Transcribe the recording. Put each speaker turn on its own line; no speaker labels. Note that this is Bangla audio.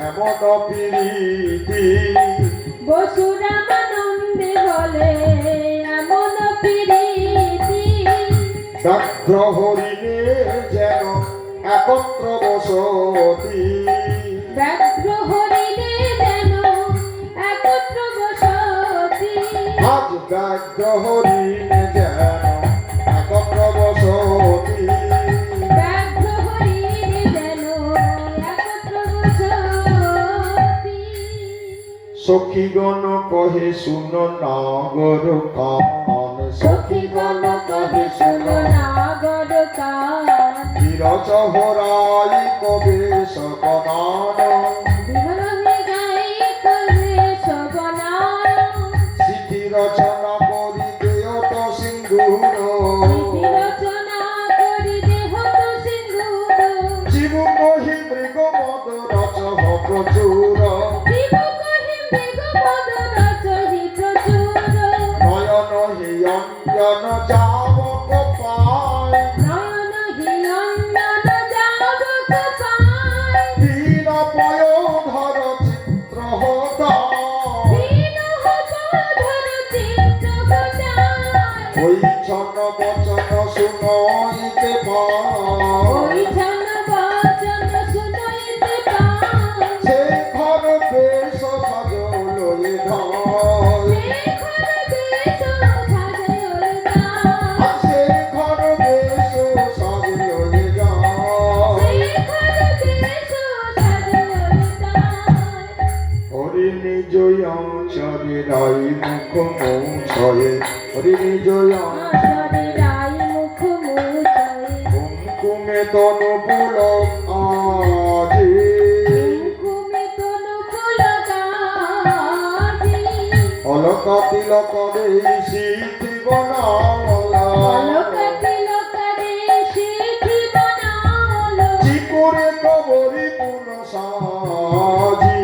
এমন প্রীতি
বসুরামানন্দে বলে এমন প্রীতি
ব্যাঘ্র হরিণে যেন একত্র বসতি
ব্যাঘ্র হরিণে যেন একত্র বসতি
আজ ব্যাঘ্র হরিণে যেন একত্র বসতি
ব্যাঘ্র হরিণে যেন একত্র বসতি
সখীগণ কহে শুন নাগর কান
সখীগণ কহে শুনো নাগর কান
বিরচ হরাই কবে সগনান
বিরহে গাই কবে সবনায়
স্মৃতি রচনা করি দেয়ত সিন্ধুর
রচনা করি দেহ তো সিন্ধুর
জীব কহি মৃগ মদ রচ প্রচুর
জীব কহি মৃগ পদ রচহি প্রচুর
নয়ন হি অঞ্জন যাবক পায়
নয়ন হি অঞ্জন যাবক পায়
দীন পয় ধর চিত্র হতায়
দীন হবধর চিত্ত গজায়
ওই ছন বচন শুনাইতে পায়
ওই জন বচন শুনাইতে পায়
সে ঘর বেশ সাজল ধায়
শেখর বেশ সাজল গায়
সে ঘর বেশ সাজল যায়
শেখর বেশ সাজল গায়
হরিণী জয়াচরে রাই মুখ মৌছয়ে হরিণী জয়া
আশারে রাই মুখ মুছয়ে
কুমকুমে তনু পুলক আজি
ঘুমে তনু ফুল গাজি
অলকা তিলকরে সিদ্ধি বনালা
অলক তিলকরে সিদ্ধি বনালো
চিকুরে কবরি পুন সাজি